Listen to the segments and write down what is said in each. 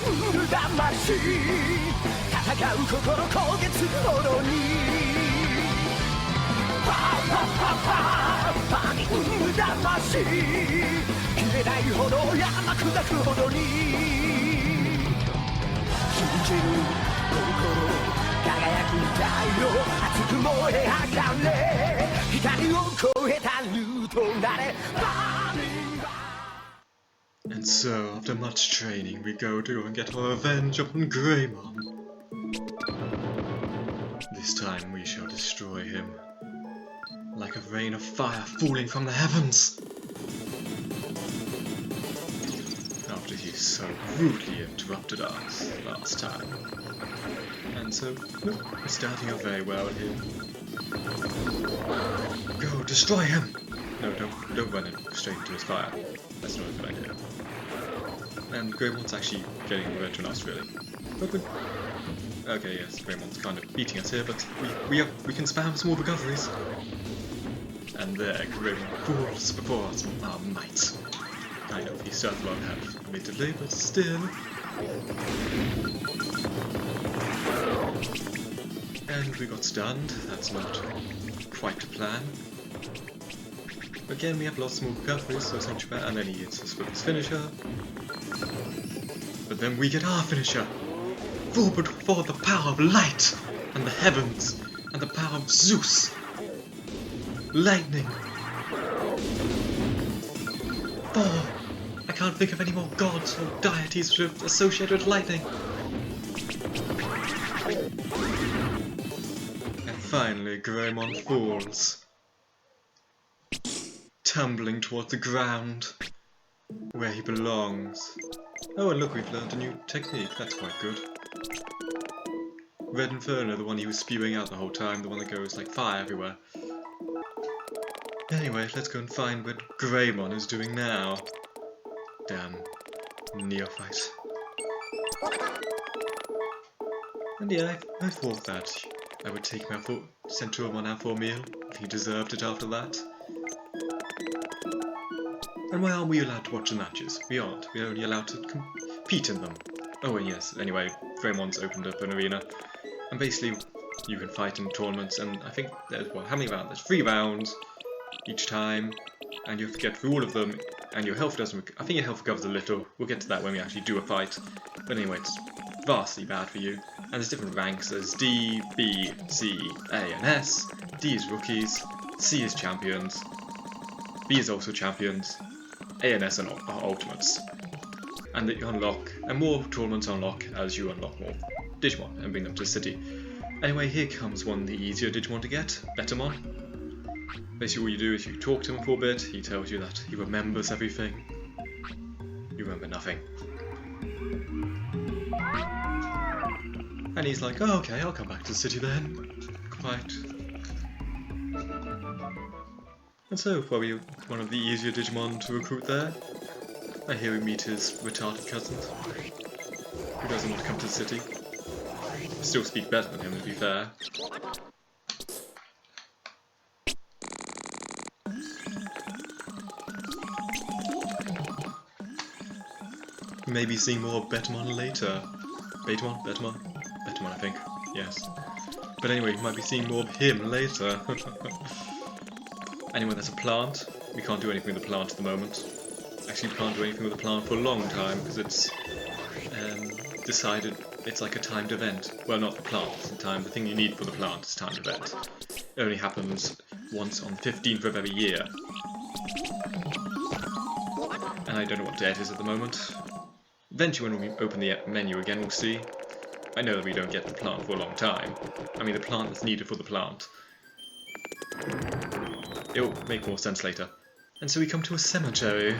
魂戦う心焦げつくほどにパーパーパーパーパーに生む魂消えないほど山砕くほどに信じる心輝く太陽熱く燃え上がれ光を越えたルートなれ And so, after much training, we go to go and get our revenge upon Greymon. This time we shall destroy him, like a rain of fire falling from the heavens! After he so rudely interrupted us last time. And so, look, we're starting out very well here. Go, destroy him! No, don't run him straight into his fire. That's not a good idea. And Greymon's actually getting revenge on us, really. But okay, yes, Greymon's kind of beating us here, but we can spam some more recoveries. And there, Greymon falls before us with our might. I know he starts won't have, admittedly, but still. And we got stunned. That's not quite the plan. Again, we have lost more recoveries, so it's not too bad. And then he hits us with his finisher. But then we get our finisher! Forward for the power of light! And the heavens! And the power of Zeus! Lightning! Oh! I can't think of any more gods or deities which are associated with lightning! And finally, Greymon falls. Tumbling towards the ground, where he belongs. Oh, and look, we've learned a new technique, that's quite good. Red Inferno, the one he was spewing out the whole time, the one that goes like fire everywhere. Anyway, let's go and find what Greymon is doing now. Damn neophyte. And yeah, I thought that I would take my Centurion out for a meal, if he deserved it after that. And why aren't we allowed to watch the matches? We aren't. We're only allowed to compete in them. Oh, and yes, anyway, Greymon's opened up an arena. And basically, you can fight in tournaments, and I think there's, what, how many rounds? There's 3 rounds each time, and you have to get through all of them, and your health doesn't... I think your health recovers a little. We'll get to that when we actually do a fight. But anyway, it's vastly bad for you. And there's different ranks. There's D, B, C, A, and S. D is rookies, C is champions, B is also champions, A and S are ultimates. And that you unlock, and more tournaments unlock as you unlock more Digimon and bring them to the city. Anyway, here comes one of the easier Digimon to get, Betamon. Basically what you do is you talk to him for a bit, he tells you that he remembers everything. You remember nothing. And he's like, oh okay, I'll come back to the city then. Quite. And so, probably one of the easier Digimon to recruit there. And here we meet his retarded cousins, who doesn't want to come to the city. Still speak better than him, to be fair. We may be seeing more of Betamon later. Betamon? Betamon, I think. Yes. But anyway, we might be seeing more of him later. Anyway, there's a plant. We can't do anything with the plant at the moment. Actually, we can't do anything with the plant for a long time because it's decided it's like a timed event. Well, not the plant, it's the thing you need for the plant is timed event. It only happens once on the 15th of every year. And I don't know what day it is at the moment. Eventually when we open the menu again we'll see. I know that we don't get the plant for a long time. I mean the plant that's needed for the plant. It'll make more sense later. And so we come to a cemetery.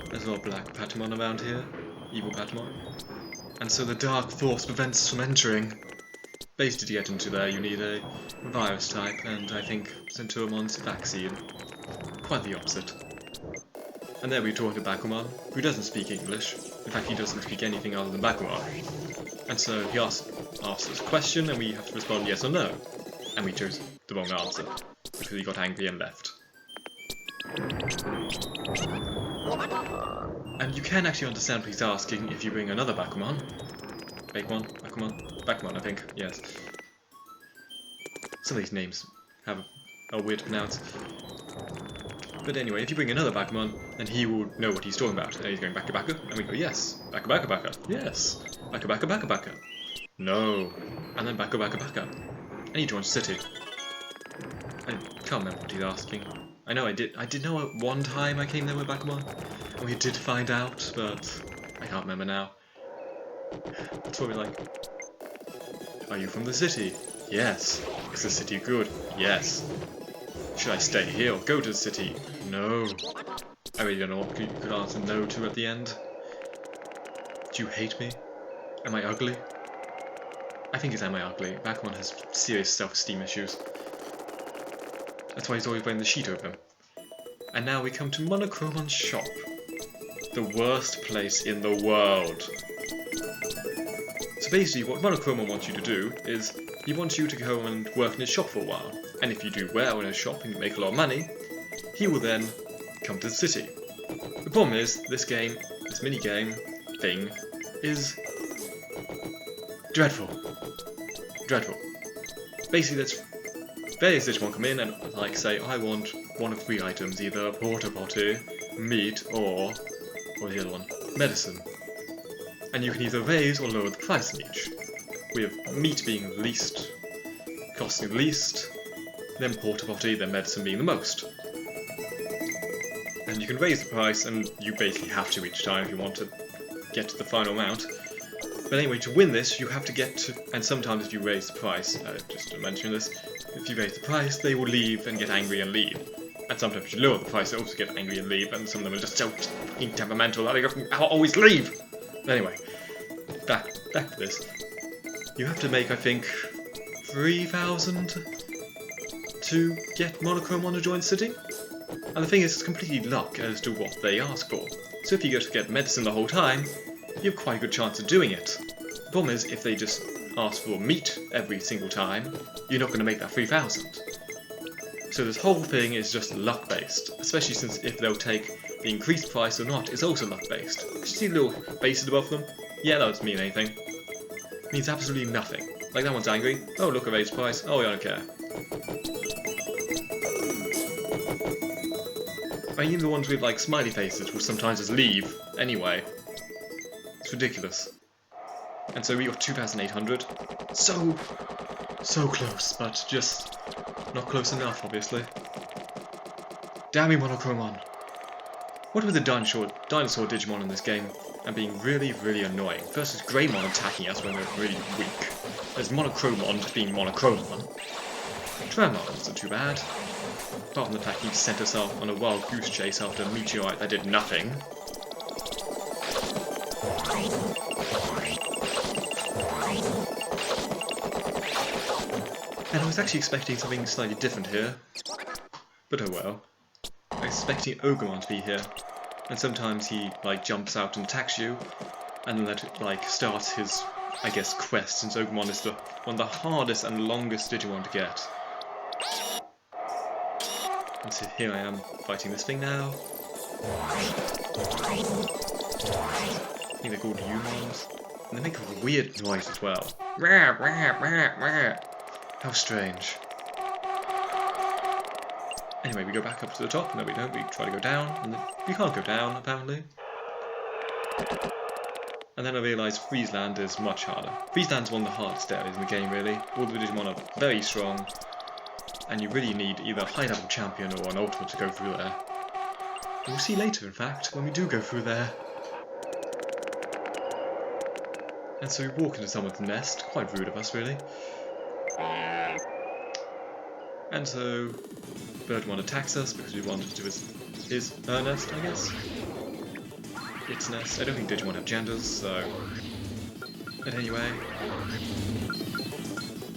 There's a lot of black Patamon around here. Evil Patamon. And so the dark force prevents us from entering. Basically to get into there you need a virus type, and I think Centurion's vaccine. Quite the opposite. And there we talk to Bakuman, who doesn't speak English. In fact, he doesn't speak anything other than Bakuman. And so he asks us a question, and we have to respond yes or no. And we chose the wrong answer, because he got angry and left. And you can actually understand what he's asking if you bring another Bakuman. Bakuman, I think, yes. Some of these names are weird to pronounce. But anyway, if you bring another Bakuman, then he will know what he's talking about. And he's going Baka, and we go, yes, Baka, yes, Baka. No, and then Baka. And he joins City. I can't remember what he's asking. I know I did know at one time I came there with Bakuman, and we did find out, but I can't remember now. That's what we're like. Are you from the city? Yes. Is the city good? Yes. Should I stay here or go to the city? No. I really don't know what you could answer no to at the end. Do you hate me? Am I ugly? I think it's am I ugly. Bakuman has serious self-esteem issues. That's why he's always wearing the sheet over him. And now we come to Monochromon's shop. The worst place in the world. So basically what Monochromon wants you to do is he wants you to go and work in his shop for a while. And if you do well in his shop and you make a lot of money, he will then come to the city. The problem is, this game, this mini-game thing, is dreadful. Dreadful. Basically, there's various Digimon come in and like say, I want one of 3 items, either a porta potty, meat, or the other one? Medicine. And you can either raise or lower the price of each. With meat being the least, costing the least, then porta potty, then medicine being the most. And you can raise the price, and you basically have to each time if you want to get to the final amount. But anyway, to win this, you have to get to, and sometimes if you raise the price, just to mention this, if you raise the price, they will leave and get angry and leave. And sometimes if you lower the price, they also get angry and leave, and some of them are just so fucking temperamental that they always leave! But anyway, back to this. You have to make, I think, 3,000 to get Monochromon to join the city. And the thing is, it's completely luck as to what they ask for. So if you go to get medicine the whole time, you have quite a good chance of doing it. The problem is, if they just ask for meat every single time, you're not going to make that 3,000. So this whole thing is just luck-based, especially since if they'll take the increased price or not is also luck-based. You see the little bases above them? Yeah, that doesn't mean anything. It means absolutely nothing. Like that one's angry. Oh, look, I raised price. Oh, I don't care. I mean, even the ones with like smiley faces will sometimes just leave anyway. It's ridiculous. And so we got 2,800. So close, but just not close enough, obviously. Damn you, Monochromon. What with the dinosaur Digimon in this game and being really, really annoying versus Greymon attacking us when we're really weak. There's Monochromon being Monochromon. Tremon isn't too bad. Apart from the fact he sent us off on a wild goose chase after a meteorite that did nothing. And I was actually expecting something slightly different here. But oh well. I was expecting Ogremon to be here. And sometimes he like jumps out and attacks you, and then that like starts his, I guess, quest, since Ogremon is one of the hardest and longest Digimon to get. And so here I am fighting this thing now. I think they're called Umons, and they make a weird noise as well. Rah, rah, rah, rah. How strange. Anyway, we go back up to the top. No, we don't. We try to go down, and then we can't go down, apparently. And then I realised Friesland is much harder. Friesland's one of the hardest areas in the game, really. All the Digimon are very strong, and you really need either a high-level champion or an ultimate to go through there. And we'll see later, in fact, when we do go through there. And so we walk into someone's nest. Quite rude of us, really. And so Birdmon attacks us because we wanted to do her nest, I guess. Its nest. I don't think Digimon have genders, so. But anyway,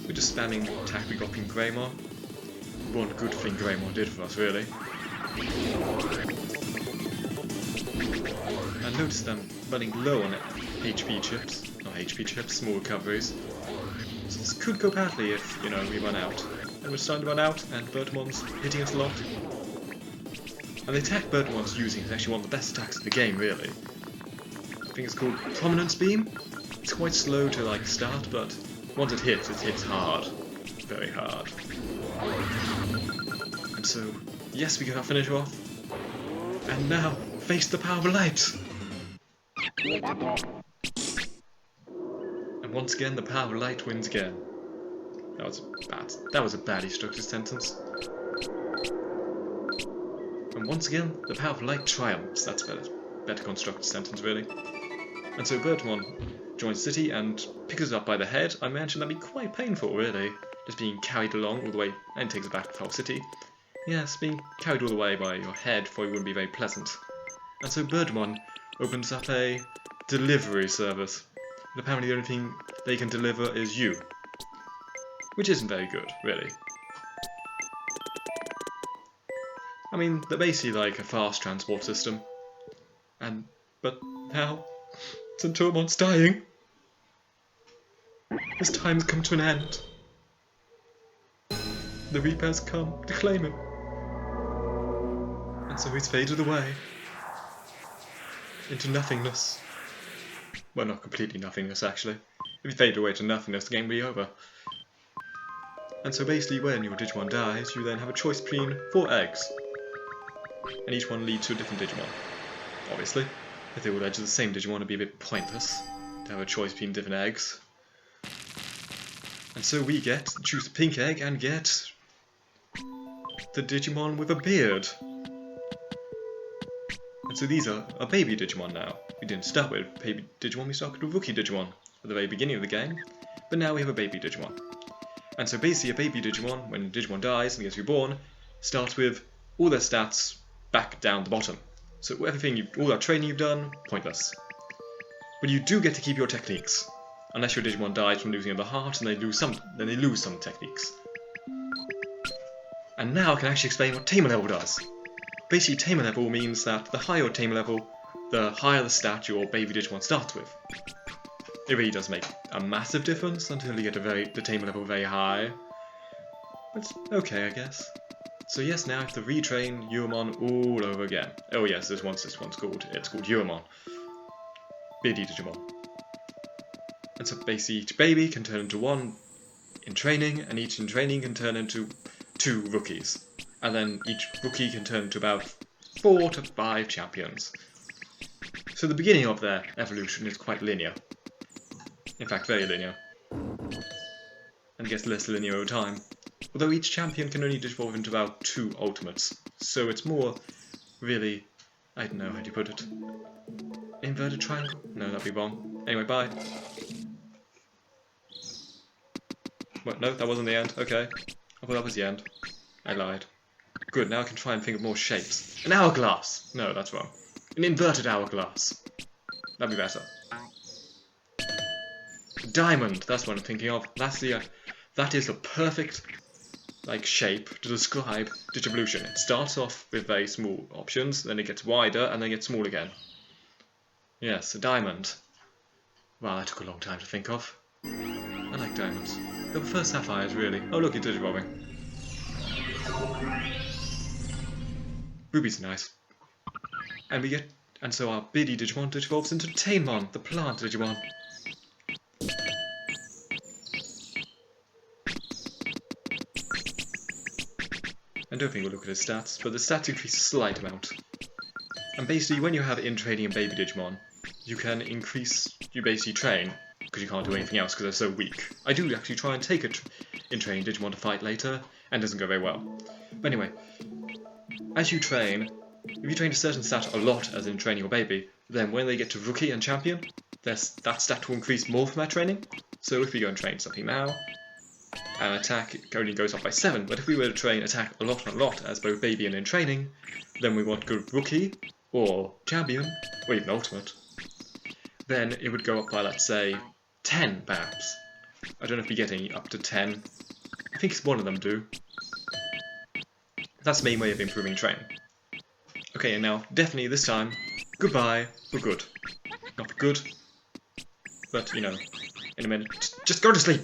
we're just spamming attack we got from Greymon. One good thing Greymon did for us, really. I noticed them running low on HP chips. Not HP chips, small recoveries. So this could go badly if, you know, we run out. And we're starting to run out, and Birdmon's hitting us a lot. And the attack Birdmon's using is actually one of the best attacks of the game, really. I think it's called Prominence Beam. It's quite slow to like start, but once it hits hard. Very hard. And so, yes, we can now finish off. And now, face the power of light! And once again, the power of light wins again. That was bad. That was a badly structured sentence. And once again, the power of light triumphs. That's better constructed sentence, really. And so Birdmon joins City and picks us up by the head. I mentioned that'd be quite painful, really. Just being carried along all the way, and takes us back to Foul City. Yes, being carried all the way by your head probably wouldn't be very pleasant. And so Birdmon opens up a delivery service. And apparently the only thing they can deliver is you. Which isn't very good, really. I mean, they're basically like a fast transport system. But now, Centurmon's dying. His time's come to an end. The Reaper's come to claim him. And so he's faded away. Into nothingness. Well, not completely nothingness, actually. If you fade away to nothingness, the game will be over. And so basically, when your Digimon dies, you then have a choice between 4 eggs. And each one leads to a different Digimon. Obviously, if they all led to the same Digimon, it'd be a bit pointless to have a choice between different eggs. And so we get to choose the pink egg and get the Digimon with a beard. And so these are a baby Digimon now. We didn't start with baby Digimon, we started with rookie Digimon at the very beginning of the game. But now we have a baby Digimon. And so basically a baby Digimon, when Digimon dies and gets reborn, starts with all their stats back down the bottom. So all that training you've done, pointless. But you do get to keep your techniques. Unless your Digimon dies from losing of the heart, and they lose some techniques. And now I can actually explain what Tamer level does. Basically, Tamer level means that the higher your Tamer level, the higher the stat your baby Digimon starts with. It really does make a massive difference until you get the Tamer level very high. But okay, I guess. So yes, now I have to retrain Uremon all over again. Oh yes, this one's called Uremon. Baby Digimon. And so basically each baby can turn into 1 in training, and each in training can turn into 2 rookies. And then each rookie can turn into about 4 to 5 champions. So the beginning of their evolution is quite linear. In fact, very linear. And gets less linear over time. Although each champion can only evolve into about 2 ultimates. So it's more, really, I don't know how to put it. Inverted triangle? No, that'd be wrong. Anyway, bye. What? No, that wasn't the end. Okay. I thought that was the end. I lied. Good, now I can try and think of more shapes. An hourglass! No, that's wrong. An inverted hourglass. That'd be better. Diamond, that's what I'm thinking of. That is the perfect shape to describe Digivolution. It starts off with very small options, then it gets wider, and then gets small again. Yes, a diamond. Wow, that took a long time to think of. I like diamonds. They were first sapphires, really. Oh look, it's Digivolving. Rubies are nice. And so our Biddy Digimon digivolves into Tainmon, the plant Digimon. I don't think we'll look at his stats, but the stats increase a slight amount. And basically, when you have in-training and baby Digimon, you basically train, because you can't do anything else because they're so weak. I do actually try and take in-training Digimon to fight later, and it doesn't go very well. But anyway, as you train, if you train a certain stat a lot as in training your baby, then when they get to rookie and champion, that stat will increase more from that training. So if we go and train something now, and attack only goes up by 7, but if we were to train attack a lot as both baby and in training, then we want to go rookie, or champion, or even ultimate, then it would go up by, let's say, 10 perhaps. I don't know if we get any up to 10. I think one of them do. That's the main way of improving training. Okay, and now, definitely this time, goodbye for good. Not for good, but, you know, in a minute. Just go to sleep!